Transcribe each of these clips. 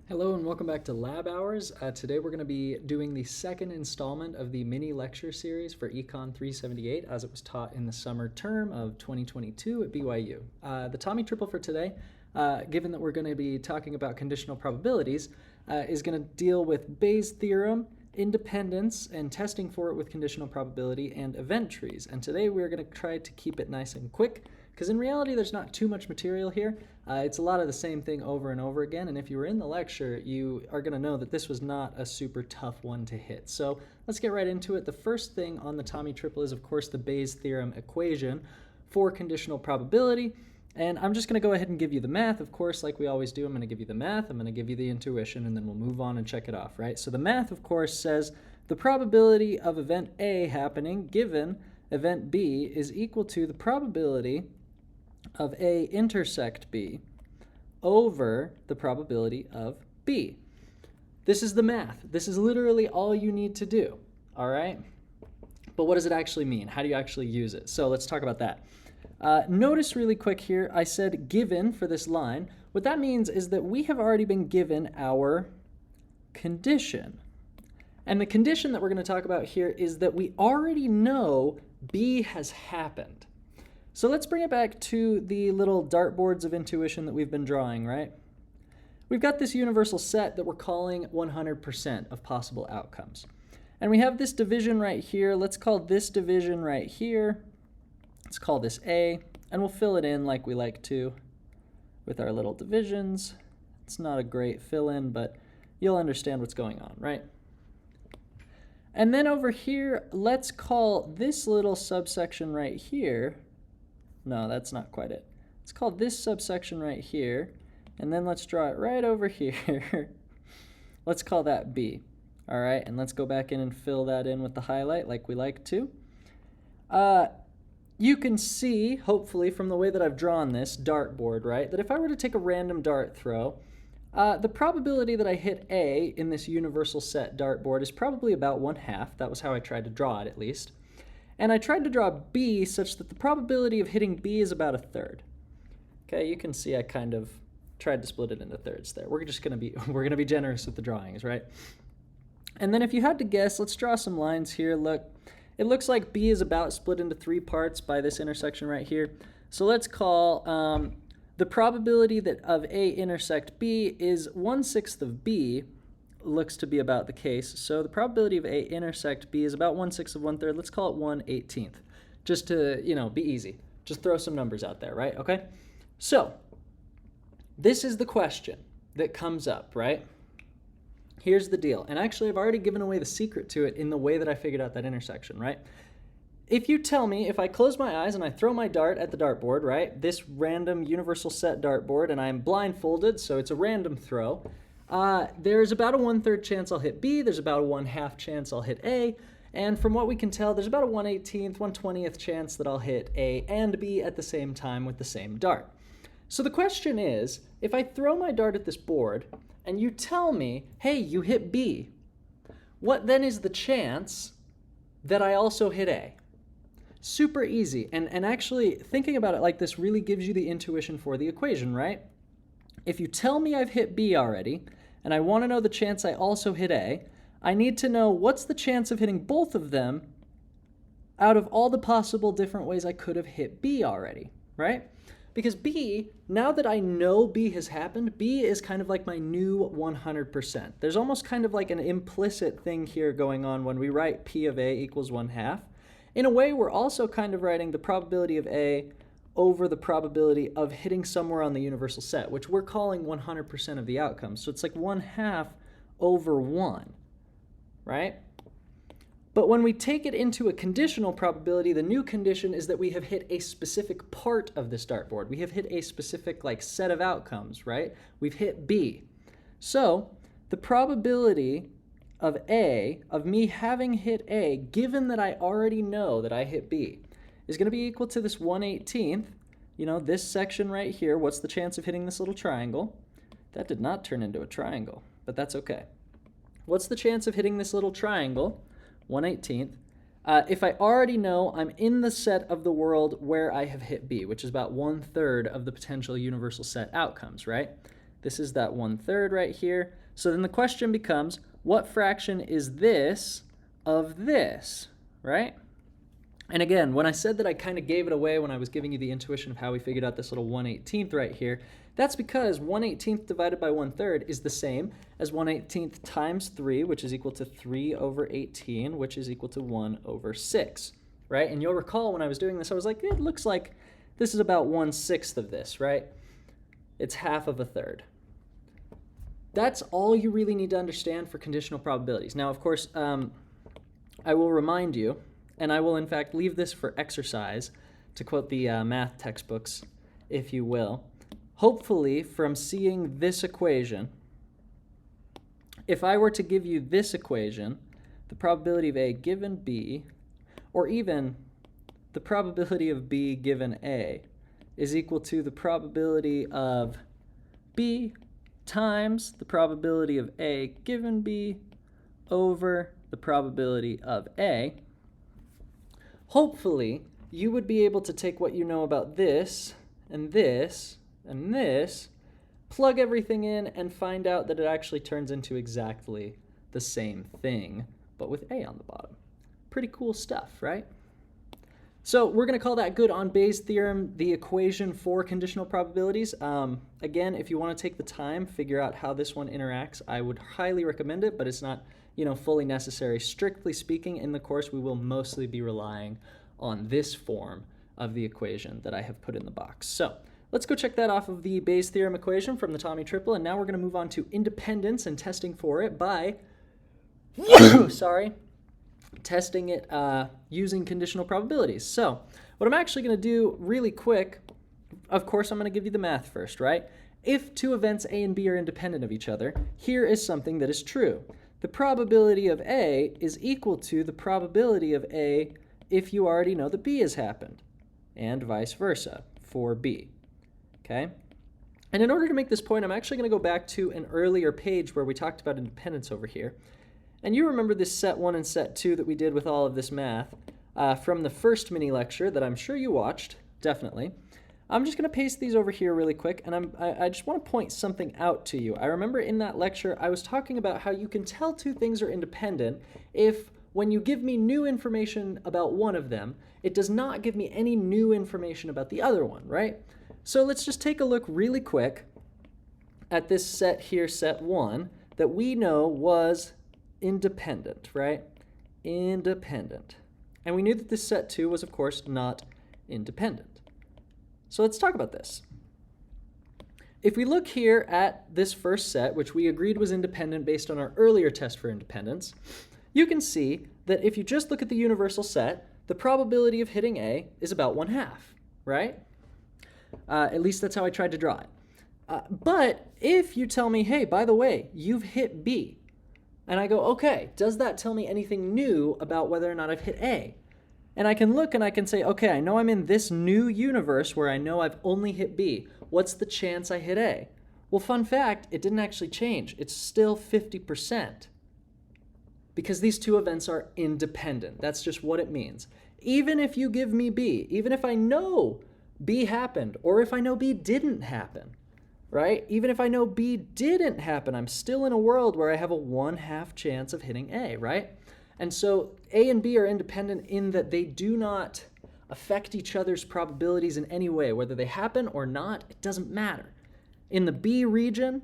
Hello and welcome back to Lab Hours. Today we're going to be doing the second installment of the mini lecture series for Econ 378 as it was taught in the summer term of 2022 at BYU. The Tommy Triple for today, given that we're going to be talking about conditional probabilities, is going to deal with Bayes' theorem, independence, and testing for it with conditional probability and event trees. And today we're going to try to keep it nice and quick, because in reality there's not too much material here. It's a lot of the same thing over and over again, and if you were in the lecture, you are going to know that this was not a super tough one to hit. So let's get right into it. The first thing on the Tommy Triple is, of course, the Bayes' theorem equation for conditional probability. And I'm just going to go ahead and give you the math, of course, like we always do. I'm going to give you the math, I'm going to give you the intuition, and then we'll move on and check it off, right? So the math, of course, says the probability of event A happening given event B is equal to the probability of A intersect B over the probability of B. This is the math. This is literally all you need to do, all right? But what does it actually mean? How do you actually use it? So let's talk about that. Notice really quick here, I said given for this line. What that means is that we have already been given our condition. And the condition that we're going to talk about here is that we already know B has happened. So let's bring it back to the little dartboards of intuition that we've been drawing, right? We've got this universal set that we're calling 100% of possible outcomes. And we have this division right here. Let's call this division right here. Let's call this A, and we'll fill it in like we like to with our little divisions. It's not a great fill-in, but you'll understand what's going on, right? And then over here, let's call this little subsection right here. No, that's not quite it. Let's call this subsection right here, and then let's draw it right over here. Let's call that B. All right, and let's go back in and fill that in with the highlight like we like to. You can see, hopefully, from the way that I've drawn this dartboard, right, that if I were to take a random dart throw, the probability that I hit A in this universal set dartboard is probably about 1/2. That was how I tried to draw it, at least. And I tried to draw B such that the probability of hitting B is about 1/3. Okay, you can see I kind of tried to split it into thirds there. We're going to be generous with the drawings, right? And then if you had to guess, let's draw some lines here. Look, it looks like B is about split into 3 parts by this intersection right here. So let's call the probability that of A intersect B is 1/6 of B. Looks to be about the case. So the probability of A intersect B is about 1/6 of 1/3. Let's call it 1/18, just to, be easy. Just throw some numbers out there, right? Okay. So this is the question that comes up, right? Here's the deal. And actually, I've already given away the secret to it in the way that I figured out that intersection, right? If you tell me, if I close my eyes and I throw my dart at the dartboard, right? This random universal set dartboard, and I'm blindfolded, so it's a random throw. There's about a 1/3 chance I'll hit B, there's about a 1/2 chance I'll hit A, and from what we can tell, there's about a 1/18th, 1/20th chance that I'll hit A and B at the same time with the same dart. So the question is, if I throw my dart at this board, and you tell me, hey, you hit B, what then is the chance that I also hit A? Super easy, and actually thinking about it like this really gives you the intuition for the equation, right? If you tell me I've hit B already, and I want to know the chance I also hit A, I need to know what's the chance of hitting both of them out of all the possible different ways I could have hit B already, right? Because B, now that I know B has happened, B is kind of like my new 100%. There's almost kind of like an implicit thing here going on when we write P of A equals 1/2. In a way, we're also kind of writing the probability of A over the probability of hitting somewhere on the universal set, which we're calling 100% of the outcomes. So it's like 1/2 over 1, right? But when we take it into a conditional probability, the new condition is that we have hit a specific part of this dartboard. We have hit a specific set of outcomes, right? We've hit B. So the probability of A, of me having hit A, given that I already know that I hit B, is going to be equal to this 1/18th, this section right here. What's the chance of hitting this little triangle? That did not turn into a triangle, but that's okay. What's the chance of hitting this little triangle? 1/18th. If I already know I'm in the set of the world where I have hit B, which is about 1/3 of the potential universal set outcomes, right? This is that 1/3 right here. So then the question becomes, what fraction is this of this, right? And again, when I said that I kind of gave it away when I was giving you the intuition of how we figured out this little 1/18 right here, that's because 1/18 divided by 1/3 is the same as 1/18 times 3, which is equal to 3 over 18, which is equal to 1 over 6, right? And you'll recall when I was doing this, I was like, it looks like this is about 1/6 of this, right? It's half of a third. That's all you really need to understand for conditional probabilities. Now, of course, I will remind you, and I will in fact leave this for exercise, to quote the math textbooks, if you will. Hopefully, from seeing this equation, if I were to give you this equation, the probability of A given B, or even the probability of B given A, is equal to the probability of B times the probability of A given B over the probability of A, hopefully you would be able to take what you know about this and this and this, plug everything in, and find out that it actually turns into exactly the same thing, but with A on the bottom. Pretty cool stuff, right? So we're going to call that good on Bayes' theorem the equation for conditional probabilities. Again, if you want to take the time, figure out how this one interacts, I would highly recommend it, but it's not, fully necessary. Strictly speaking, in the course, we will mostly be relying on this form of the equation that I have put in the box. So let's go check that off of the Bayes' theorem equation from the Tommy triple, and now we're going to move on to independence and testing for it by, testing it using conditional probabilities. So what I'm actually going to do really quick, of course, I'm going to give you the math first, right? If two events A and B are independent of each other, here is something that is true. The probability of A is equal to the probability of A if you already know that B has happened, and vice versa for B, okay? And in order to make this point, I'm actually going to go back to an earlier page where we talked about independence over here. And you remember this set 1 and set 2 that we did with all of this math from the first mini lecture that I'm sure you watched, definitely. I'm just going to paste these over here really quick, and I just want to point something out to you. I remember in that lecture I was talking about how you can tell two things are independent if when you give me new information about one of them, it does not give me any new information about the other one, right? So let's just take a look really quick at this set here, set 1, that we know was independent, right? Independent. And we knew that this set 2 was, of course, not independent. So let's talk about this. If we look here at this first set, which we agreed was independent based on our earlier test for independence, you can see that if you just look at the universal set, the probability of hitting A is about 1/2, right? At least that's how I tried to draw it. But if you tell me, hey, by the way, you've hit B, and I go, okay, does that tell me anything new about whether or not I've hit A? And I can look and I can say, okay, I know I'm in this new universe where I know I've only hit B. What's the chance I hit A? Well, fun fact, it didn't actually change. It's still 50%. Because these two events are independent. That's just what it means. Even if you give me B, even if I know B happened, or if I know B didn't happen, right? Even if I know B didn't happen, I'm still in a world where I have a 1/2 chance of hitting A, right? And so A and B are independent in that they do not affect each other's probabilities in any way. Whether they happen or not, it doesn't matter. In the B region,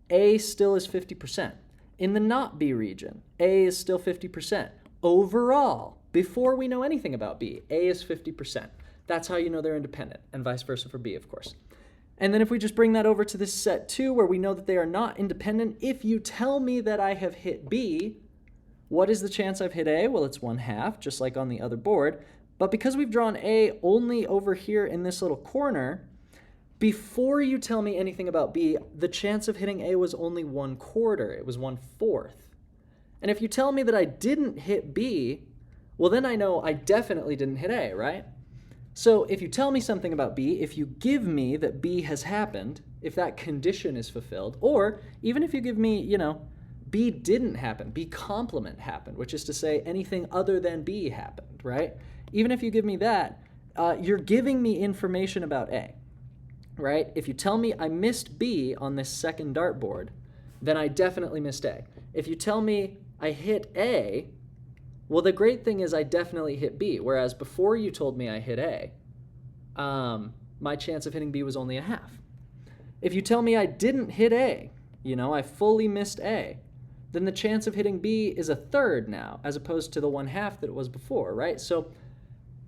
A still is 50%. In the not B region, A is still 50%. Overall, before we know anything about B, A is 50%. That's how you know they're independent, and vice versa for B, of course. And then if we just bring that over to this set 2, where we know that they are not independent, if you tell me that I have hit B, what is the chance I've hit A? Well, it's 1/2, just like on the other board. But because we've drawn A only over here in this little corner, before you tell me anything about B, the chance of hitting A was only 1/4. It was 1/4. And if you tell me that I didn't hit B, well, then I know I definitely didn't hit A, right? So if you tell me something about B, if you give me that B has happened, if that condition is fulfilled, or even if you give me, B didn't happen, B complement happened, which is to say anything other than B happened, right? Even if you give me that, you're giving me information about A, right? If you tell me I missed B on this second dartboard, then I definitely missed A. If you tell me I hit A, well, the great thing is I definitely hit B, whereas before you told me I hit A, my chance of hitting B was only a half. If you tell me I didn't hit A, I fully missed A, then the chance of hitting B is a third now, as opposed to the 1/2 that it was before, right? So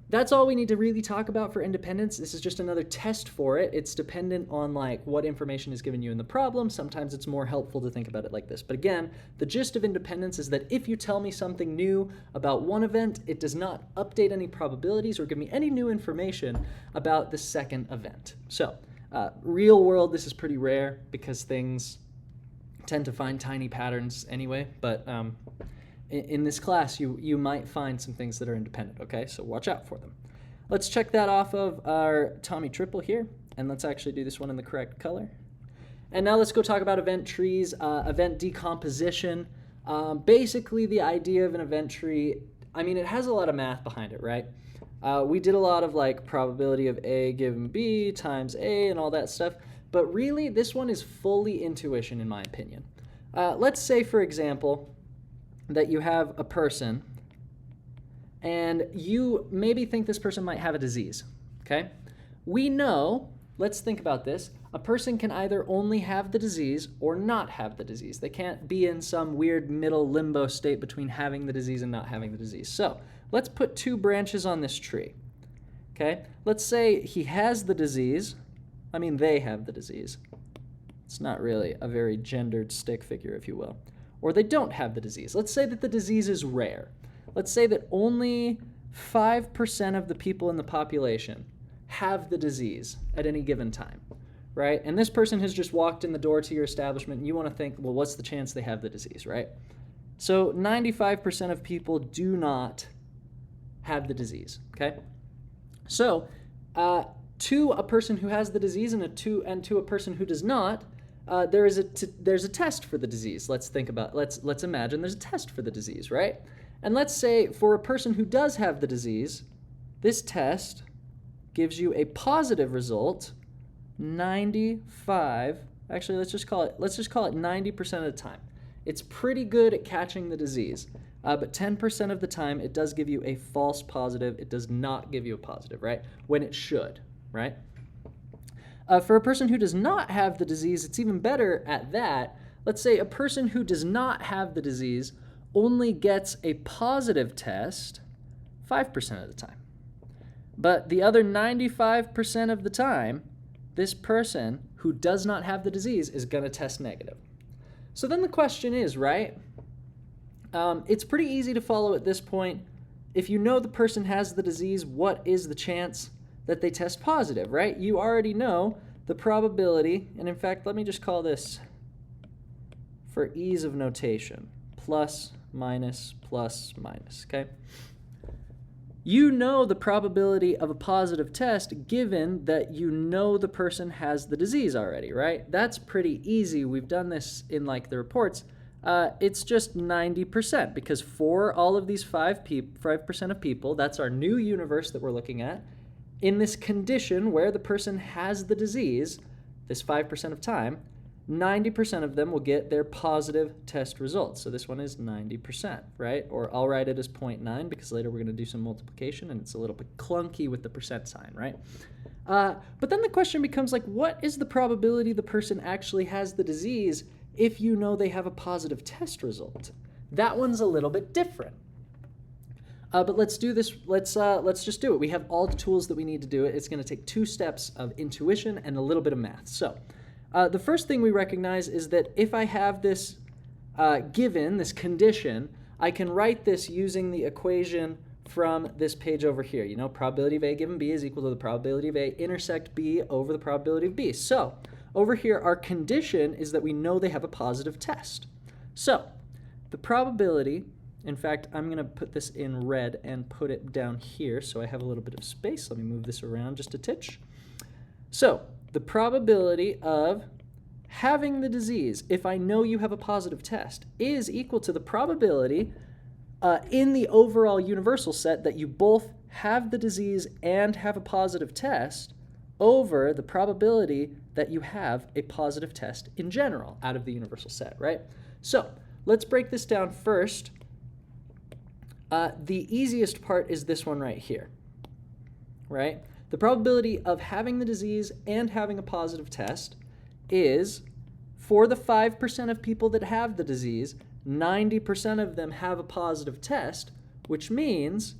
that's all we need to really talk about for independence. This is just another test for it. It's dependent on what information is given you in the problem. Sometimes it's more helpful to think about it like this. But again, the gist of independence is that if you tell me something new about one event, it does not update any probabilities or give me any new information about the second event. So real world, this is pretty rare because things tend to find tiny patterns anyway. But in this class, you might find some things that are independent, okay? So watch out for them. Let's check that off of our Tommy triple here, and let's actually do this one in the correct color. And now let's go talk about event trees, event decomposition. Basically, the idea of an event tree, it has a lot of math behind it, right? We did a lot of probability of A given B times A and all that stuff, but really this one is fully intuition in my opinion. Let's say, for example, that you have a person and you maybe think this person might have a disease, okay? We know, let's think about this, a person can either only have the disease or not have the disease. They can't be in some weird middle limbo state between having the disease and not having the disease. So let's put 2 branches on this tree, okay? Let's say he has the disease. They have the disease. It's not really a very gendered stick figure, if you will. Or they don't have the disease. Let's say that the disease is rare. Let's say that only 5% of the people in the population have the disease at any given time, right? And this person has just walked in the door to your establishment, and you want to think, well, what's the chance they have the disease, right? So 95% of people do not have the disease, okay? So to a person who has the disease and to a person who does not, there's a test for the disease. Let's imagine there's a test for the disease, right? And let's say for a person who does have the disease, this test gives you a positive result 95, actually let's just call it 90% of the time. It's pretty good at catching the disease, but 10% of the time it does give you a false positive. It does not give you a positive, right? When it should, right? For a person who does not have the disease, it's even better at that. Let's say a person who does not have the disease only gets a positive test 5% of the time. But the other 95% of the time, this person who does not have the disease is going to test negative. So then the question is, right? It's pretty easy to follow at this point. If you know the person has the disease, what is the chance that they test positive, right? You already know the probability, and in fact, let me just call this, for ease of notation, plus, minus, okay? You know the probability of a positive test given that you know the person has the disease already, right? That's pretty easy. We've done this in the reports. It's just 90% because for all of these 5% of people, that's our new universe that we're looking at, in this condition where the person has the disease, this 5% of time, 90% of them will get their positive test results. So this one is 90%, right? Or I'll write it as 0.9 because later we're going to do some multiplication and it's a little bit clunky with the percent sign, right? But then the question becomes what is the probability the person actually has the disease if you know they have a positive test result? That one's a little bit different. But let's do this. Let's just do it. We have all the tools that we need to do it. It's going to take 2 steps of intuition and a little bit of math. So the first thing we recognize is that if I have this given, this condition, I can write this using the equation from this page over here. Probability of A given B is equal to the probability of A intersect B over the probability of B. So over here, our condition is that we know they have a positive test. So the probability, in fact, I'm going to put this in red and put it down here so I have a little bit of space. Let me move this around just a titch. So the probability of having the disease, if I know you have a positive test, is equal to the probability in the overall universal set that you both have the disease and have a positive test over the probability that you have a positive test in general out of the universal set, right? So let's break this down first. The easiest part is this one right here, right? The probability of having the disease and having a positive test is, for the 5% of people that have the disease, 90% of them have a positive test, which means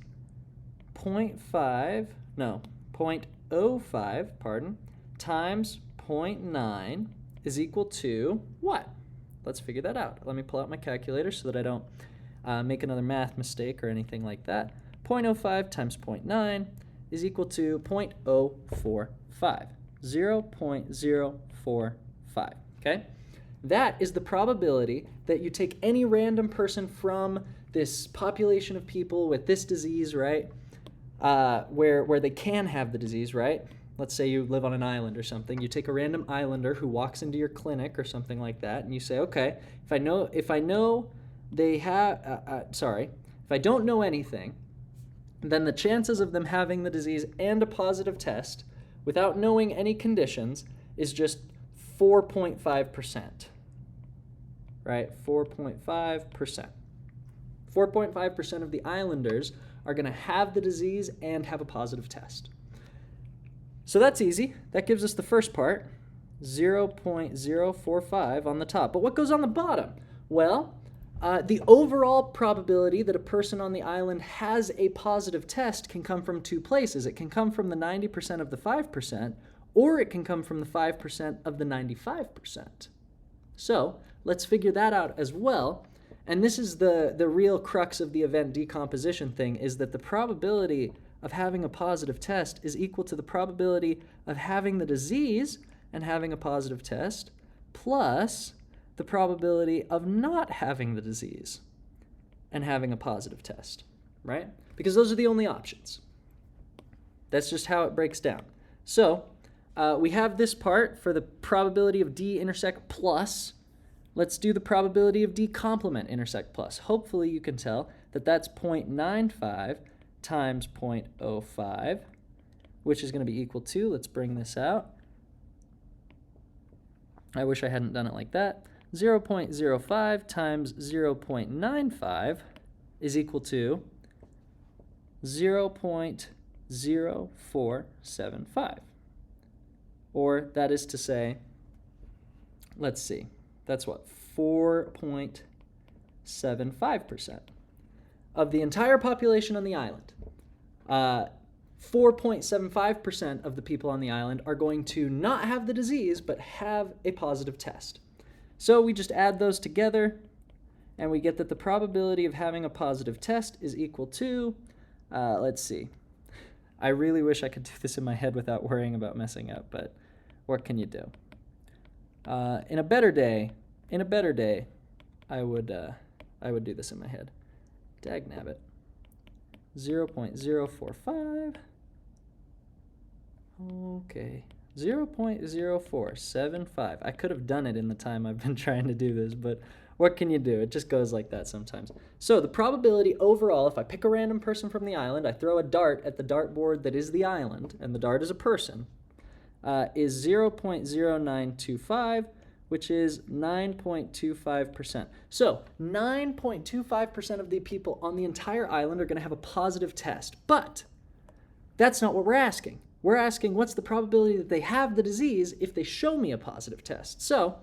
0.05 times 0.9 is equal to what? Let's figure that out. Let me pull out my calculator so that I don't make another math mistake or anything like that. 0.05 times 0.9 is equal to 0.045. 0.045, okay? That is the probability that you take any random person from this population of people with this disease, right? Where they can have the disease, right? Let's say you live on an island or something. You take a random islander who walks into your clinic or something like that, and you say, okay, if I don't know anything, then the chances of them having the disease and a positive test without knowing any conditions is just 4.5%, right? 4.5%. 4.5% of the islanders are going to have the disease and have a positive test. So that's easy. That gives us the first part, 0.045 on the top. But what goes on the bottom? Well, the overall probability that a person on the island has a positive test can come from two places. It can come from the 90% of the 5%, or it can come from the 5% of the 95%. So let's figure that out as well. And this is the real crux of the event decomposition thing, is that the probability of having a positive test is equal to the probability of having the disease and having a positive test plus the probability of not having the disease and having a positive test, right? Because those are the only options. That's just how it breaks down. So we have this part for the probability of D intersect plus. Let's do the probability of D complement intersect plus. Hopefully you can tell that that's 0.95 times 0.05, which is going to be equal to, let's bring this out. I wish I hadn't done it like that. 0.05 times 0.95 is equal to 0.0475. Or that is to say, let's see, that's what, 4.75% of the entire population on the island. 4.75% of the people on the island are going to not have the disease but have a positive test. So we just add those together and we get that the probability of having a positive test is equal to, let's see. I really wish I could do this in my head without worrying about messing up, but what can you do? In a better day, I would do this in my head. Dagnabbit. 0.045. Okay. 0.0475. I could have done it in the time I've been trying to do this, but what can you do? It just goes like that sometimes. So the probability overall, if I pick a random person from the island, I throw a dart at the dartboard that is the island, and the dart is a person, is 0.0925, which is 9.25%. So 9.25% of the people on the entire island are going to have a positive test. But that's not what we're asking. We're asking what's the probability that they have the disease if they show me a positive test. So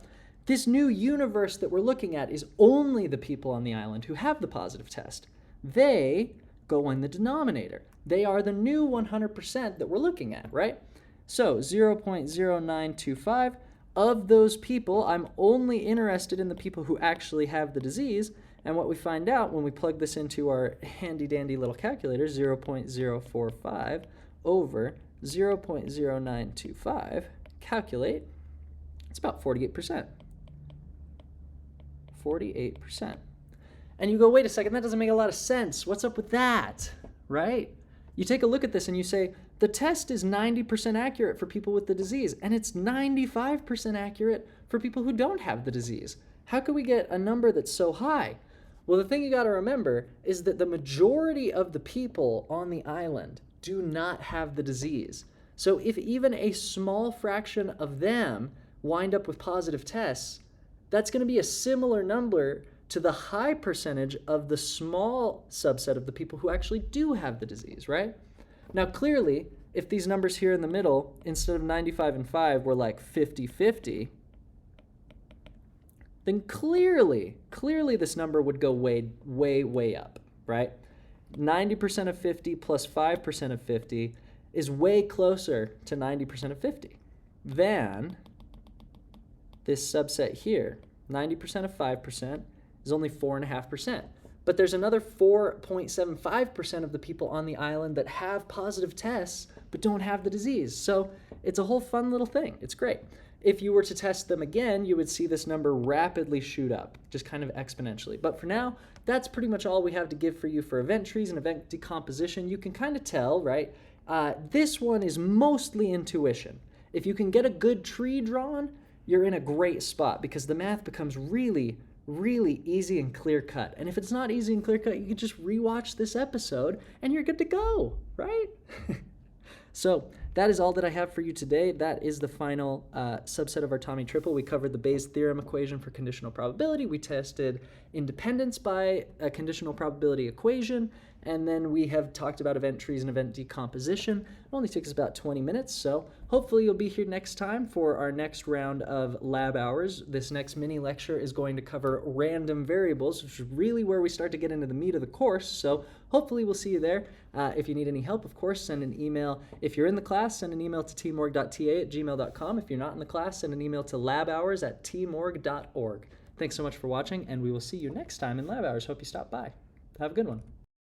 this new universe that we're looking at is only the people on the island who have the positive test. They go in the denominator. They are the new 100% that we're looking at, right? So 0.0925. Of those people, I'm only interested in the people who actually have the disease, and what we find out when we plug this into our handy-dandy little calculator, 0.045 over 0.0925, calculate, it's about 48%. 48%. And you go, wait a second, that doesn't make a lot of sense. What's up with that, right? You take a look at this and you say, the test is 90% accurate for people with the disease, and it's 95% accurate for people who don't have the disease. How can we get a number that's so high? Well, the thing you got to remember is that the majority of the people on the island do not have the disease. So if even a small fraction of them wind up with positive tests, that's going to be a similar number to the high percentage of the small subset of the people who actually do have the disease, right? Now, clearly, if these numbers here in the middle, instead of 95 and 5, were like 50-50, then clearly this number would go way up, right? 90% of 50 plus 5% of 50 is way closer to 90% of 50 than this subset here. 90% of 5% is only 4.5%. But there's another 4.75% of the people on the island that have positive tests but don't have the disease. So it's a whole fun little thing. It's great. If you were to test them again, you would see this number rapidly shoot up, just kind of exponentially. But for now, that's pretty much all we have to give for you for event trees and event decomposition. You can kind of tell, right? This one is mostly intuition. If you can get a good tree drawn, you're in a great spot because the math becomes really easy and clear cut. And if it's not easy and clear cut, you can just rewatch this episode and you're good to go, right? So that is all that I have for you today. That is the final subset of our Tommy triple. We covered the Bayes' theorem equation for conditional probability. We tested independence by a conditional probability equation. And then we have talked about event trees and event decomposition. It only takes about 20 minutes, so hopefully you'll be here next time for our next round of lab hours. This next mini lecture is going to cover random variables, which is really where we start to get into the meat of the course, so hopefully we'll see you there. If you need any help, of course, send an email. If you're in the class, send an email to tmorg.ta@gmail.com. If you're not in the class, send an email to labhours@tmorg.org. Thanks so much for watching, and we will see you next time in lab hours. Hope you stop by. Have a good one.